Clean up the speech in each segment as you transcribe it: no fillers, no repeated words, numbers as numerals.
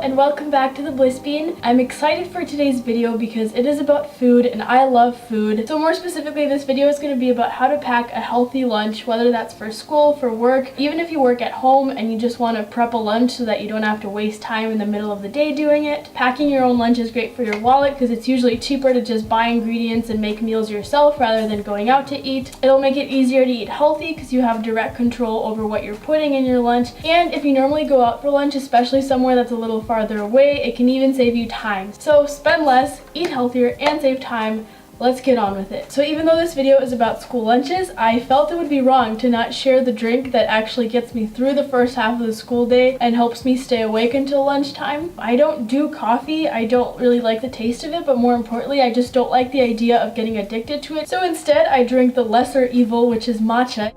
And welcome back to the Bliss Bean. I'm excited for today's video because it is about food and I love food. So more specifically, this video is going to be about how to pack a healthy lunch, whether that's for school, for work, even if you work at home and you just want to prep a lunch so that you don't have to waste time in the middle of the day doing it. Packing your own lunch is great for your wallet because it's usually cheaper to just buy ingredients and make meals yourself rather than going out to eat. It'll make it easier to eat healthy because you have direct control over what you're putting in your lunch. And if you normally go out for lunch, especially somewhere that's a little farther away, it can even save you time. So spend less, eat healthier, and save time. Let's get on with it. So even though this video is about school lunches, I felt it would be wrong to not share the drink that actually gets me through the first half of the school day and helps me stay awake until lunchtime. I don't do coffee. I don't really like the taste of it, but more importantly, I just don't like the idea of getting addicted to it. So instead, I drink the lesser evil, which is matcha.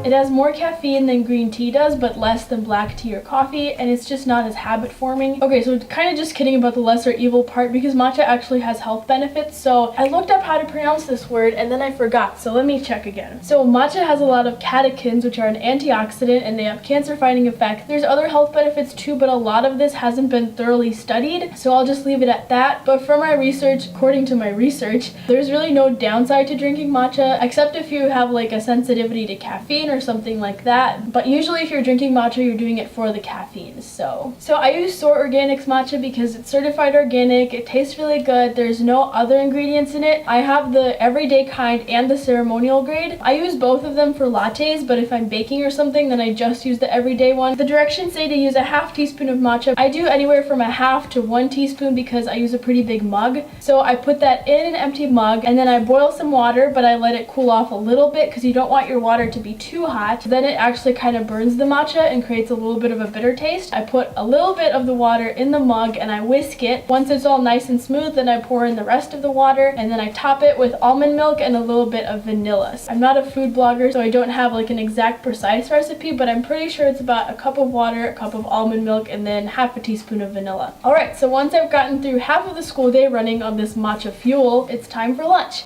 It has more caffeine than green tea does, but less than black tea or coffee, and it's just not as habit forming. Okay, so kind of just kidding about the lesser evil part because matcha actually has health benefits. So I looked up how to pronounce this word and then I forgot, so let me check again. So matcha has a lot of catechins, which are an antioxidant, and they have cancer fighting effect. There's other health benefits too, but a lot of this hasn't been thoroughly studied, so I'll just leave it at that. But from my research, according to my research, there's really no downside to drinking matcha, except if you have like a sensitivity to caffeine or something like that. But usually if you're drinking matcha, you're doing it for the caffeine. So I use Soar Organics matcha because it's certified organic. It tastes really good. There's no other ingredients in it. I have the everyday kind and the ceremonial grade. I use both of them for lattes, but if I'm baking or something, then I just use the everyday one. The directions say to use a half teaspoon of matcha. I do anywhere from a half to 1 teaspoon because I use a pretty big mug. So I put that in an empty mug and then I boil some water, but I let it cool off a little bit because you don't want your water to be too hot. Then it actually kind of burns the matcha and creates a little bit of a bitter taste. I put a little bit of the water in the mug and I whisk it. Once it's all nice and smooth, then I pour in the rest of the water and then I top it with almond milk and a little bit of vanilla. I'm not a food blogger, so I don't have like an exact precise recipe, but I'm pretty sure it's about a cup of water, a cup of almond milk, and then half a teaspoon of vanilla. Alright, so once I've gotten through half of the school day running on this matcha fuel, it's time for lunch.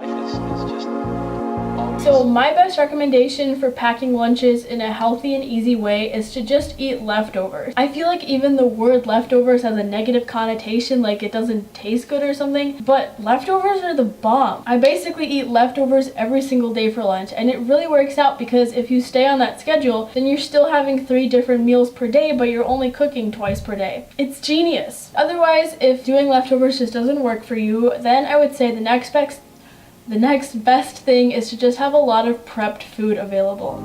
So my best recommendation for packing lunches in a healthy and easy way is to just eat leftovers. I feel like even the word leftovers has a negative connotation, like it doesn't taste good or something, but leftovers are the bomb. I basically eat leftovers every single day for lunch, and it really works out because if you stay on that schedule, then you're still having 3 different meals per day, but you're only cooking twice per day. It's genius. Otherwise, if doing leftovers just doesn't work for you, then I would say the next best thing is to just have a lot of prepped food available.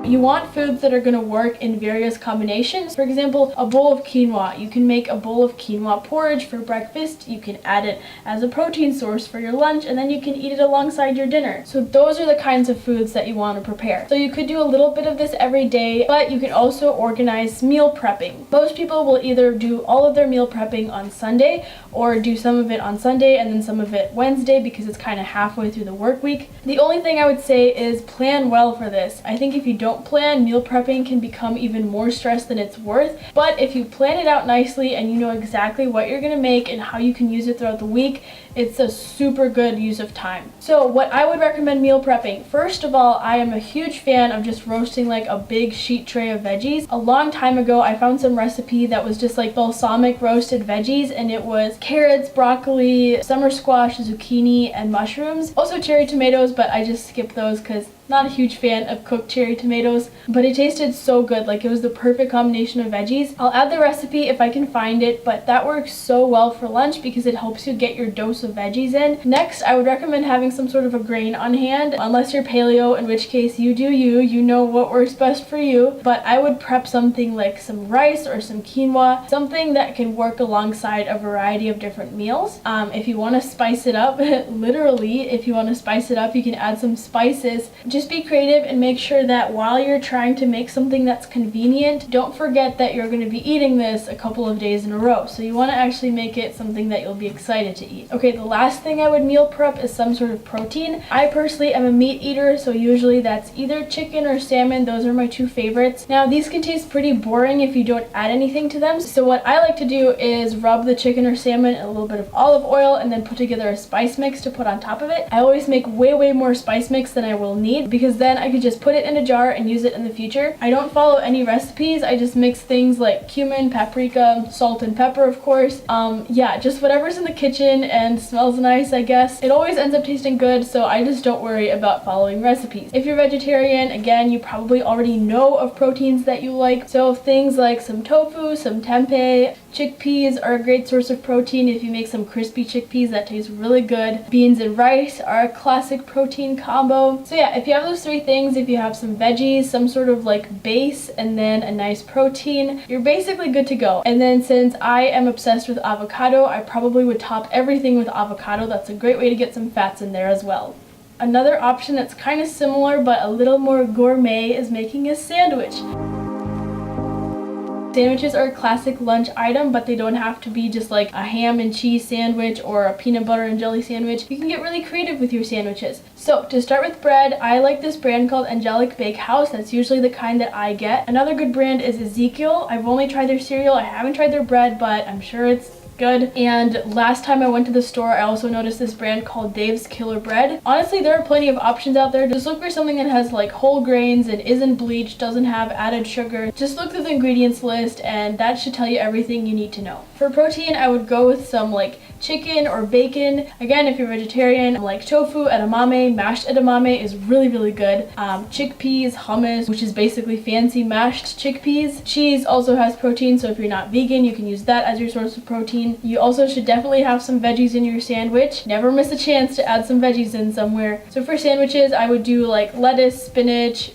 You want foods that are going to work in various combinations. For example, a bowl of quinoa. You can make a bowl of quinoa porridge for breakfast. You can add it as a protein source for your lunch, and then you can eat it alongside your dinner. So those are the kinds of foods that you want to prepare. So you could do a little bit of this every day, but you can also organize meal prepping. Most people will either do all of their meal prepping on Sunday or do some of it on Sunday and then some of it Wednesday because it's kind of halfway through the work week. The only thing I would say is plan well for this. I think if you don't plan, meal prepping can become even more stress than it's worth. But if you plan it out nicely and you know exactly what you're gonna make and how you can use it throughout the week, it's a super good use of time. So what I would recommend meal prepping, first of all, I am a huge fan of just roasting like a big sheet tray of veggies. A long time ago, I found some recipe that was just like balsamic roasted veggies, and it was carrots, broccoli, summer squash, zucchini, and mushrooms. Also cherry tomatoes, but I just skipped those because not a huge fan of cooked cherry tomatoes, but it tasted so good. Like it was the perfect combination of veggies. I'll add the recipe if I can find it, but that works so well for lunch because it helps you get your dose of veggies in. Next, I would recommend having some sort of a grain on hand, unless you're paleo, in which case you do you know what works best for you. But I would prep something like some rice or some quinoa, something that can work alongside a variety of different meals. If you want to spice it up, literally, if you want to spice it up, you can add some spices. just be creative and make sure that while you're trying to make something that's convenient, don't forget that you're going to be eating this a couple of days in a row. So you want to actually make it something that you'll be excited to eat. Okay, the last thing I would meal prep is some sort of protein. I personally am a meat eater, so usually that's either chicken or salmon. Those are my two favorites. Now, these can taste pretty boring if you don't add anything to them. So what I like to do is rub the chicken or salmon in a little bit of olive oil and then put together a spice mix to put on top of it. I always make way more spice mix than I will need, because then I could just put it in a jar and use it in the future. I don't follow any recipes. I just mix things like cumin, paprika, salt and pepper, of course. Yeah, just whatever's in the kitchen and smells nice, I guess. It always ends up tasting good, so I just don't worry about following recipes. If you're vegetarian, again, you probably already know of proteins that you like. So things like some tofu, some tempeh, chickpeas are a great source of protein. If you make some crispy chickpeas, that tastes really good. Beans and rice are a classic protein combo. So yeah, if you have those three things, if you have some veggies, some sort of like base, and then a nice protein, you're basically good to go. And then since I am obsessed with avocado, I probably would top everything with avocado. That's a great way to get some fats in there as well. Another option that's kind of similar but a little more gourmet is making a sandwich. Sandwiches are a classic lunch item, but they don't have to be just like a ham and cheese sandwich or a peanut butter and jelly sandwich. You can get really creative with your sandwiches. So to start with bread, I like this brand called Angelic Bakehouse. That's usually the kind that I get. Another good brand is Ezekiel. I've only tried their cereal. I haven't tried their bread, but I'm sure it's good. And last time I went to the store, I also noticed this brand called Dave's Killer Bread. Honestly, there are plenty of options out there. Just look for something that has like whole grains and isn't bleached, doesn't have added sugar. Just look through the ingredients list and that should tell you everything you need to know. For protein, I would go with some like chicken or bacon. Again, if you're vegetarian, like tofu, edamame, mashed edamame is really good. Chickpeas, hummus, which is basically fancy mashed chickpeas. Cheese also has protein, so if you're not vegan, you can use that as your source of protein. You also should definitely have some veggies in your sandwich. Never miss a chance to add some veggies in somewhere. So for sandwiches, I would do like lettuce, spinach,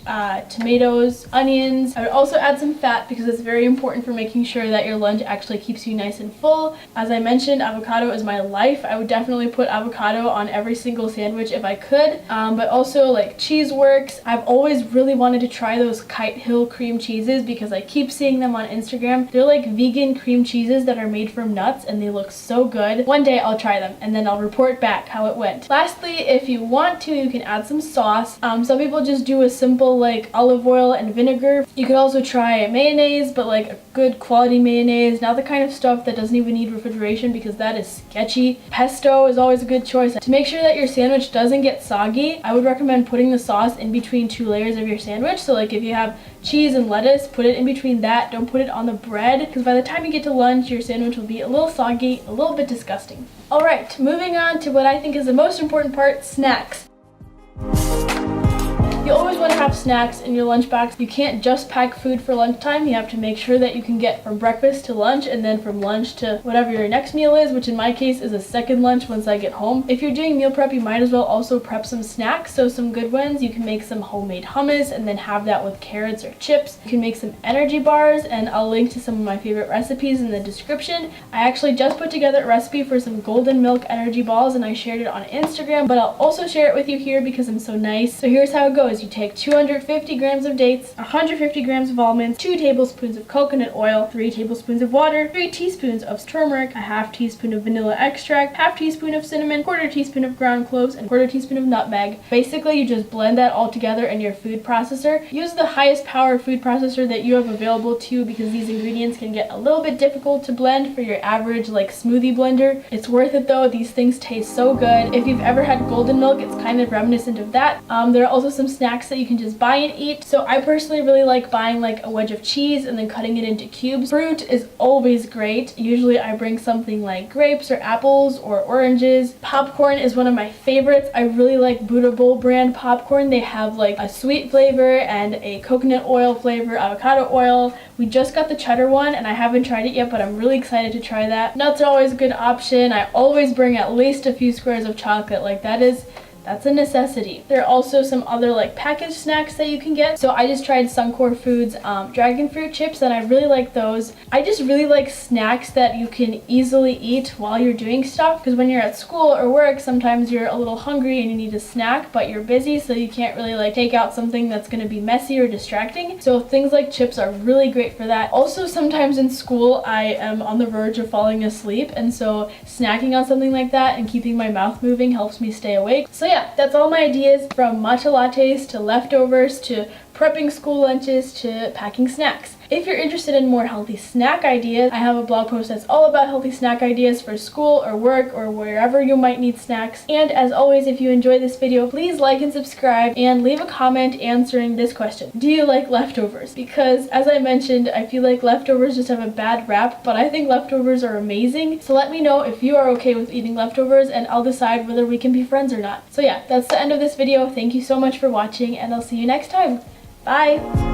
tomatoes, onions. I would also add some fat because it's very important for making sure that your lunch actually keeps you nice and full. As I mentioned, avocado is my life. I would definitely put avocado on every single sandwich if I could, but also like cheese works. I've always really wanted to try those Kite Hill cream cheeses because I keep seeing them on Instagram. They're like vegan cream cheeses that are made from nuts and they look so good. One day I'll try them and then I'll report back how it went. Lastly, if you want to, you can add some sauce. Some people just do a simple like olive oil and vinegar. You could also try mayonnaise, but like a good quality mayonnaise, not the kind of stuff that doesn't even need refrigeration because that is sketchy. Pesto is always a good choice. To make sure that your sandwich doesn't get soggy, I would recommend putting the sauce in between two layers of your sandwich. So like if you have cheese and lettuce, put it in between that. Don't put it on the bread because by the time you get to lunch, your sandwich will be a little soggy, a little bit disgusting. Alright, moving on to what I think is the most important part, snacks. You always want to have snacks in your lunchbox. You can't just pack food for lunchtime. You have to make sure that you can get from breakfast to lunch and then from lunch to whatever your next meal is, which in my case is a second lunch once I get home. If you're doing meal prep, you might as well also prep some snacks. So some good ones, you can make some homemade hummus and then have that with carrots or chips. You can make some energy bars and I'll link to some of my favorite recipes in the description. I actually just put together a recipe for some golden milk energy balls and I shared it on Instagram, but I'll also share it with you here because I'm so nice. So here's how it goes. You take 250 grams of dates, 150 grams of almonds, 2 tablespoons of coconut oil, 3 tablespoons of water, 3 teaspoons of turmeric, a half teaspoon of vanilla extract, half teaspoon of cinnamon, quarter teaspoon of ground cloves, and quarter teaspoon of nutmeg. Basically, you just blend that all together in your food processor. Use the highest power food processor that you have available to you because these ingredients can get a little bit difficult to blend for your average like smoothie blender. It's worth it though. These things taste so good. If you've ever had golden milk, it's kind of reminiscent of that. There are also some snacks that you can just buy and eat. So I personally really like buying like a wedge of cheese and then cutting it into cubes. Fruit is always great. Usually I bring something like grapes or apples or oranges. Popcorn is one of my favorites. I really like Buddha Bowl brand popcorn. They have like a sweet flavor and a coconut oil flavor, avocado oil. We just got the cheddar one and I haven't tried it yet, but I'm really excited to try that. Nuts are always a good option. I always bring at least a few squares of chocolate. Like that is that's a necessity. There are also some other like packaged snacks that you can get. So I just tried Suncor Foods dragon fruit chips, and I really like those. I just really like snacks that you can easily eat while you're doing stuff, because when you're at school or work, sometimes you're a little hungry and you need a snack, but you're busy, so you can't really like take out something that's going to be messy or distracting. So things like chips are really great for that. Also, sometimes in school I am on the verge of falling asleep, and so snacking on something like that and keeping my mouth moving helps me stay awake. So yeah, that's all my ideas, from matcha lattes to leftovers to prepping school lunches to packing snacks. If you're interested in more healthy snack ideas, I have a blog post that's all about healthy snack ideas for school or work or wherever you might need snacks. And as always, if you enjoyed this video, please like and subscribe and leave a comment answering this question. Do you like leftovers? Because as I mentioned, I feel like leftovers just have a bad rap, but I think leftovers are amazing. So let me know if you are okay with eating leftovers, and I'll decide whether we can be friends or not. So yeah, that's the end of this video. Thank you so much for watching, and I'll see you next time. Bye!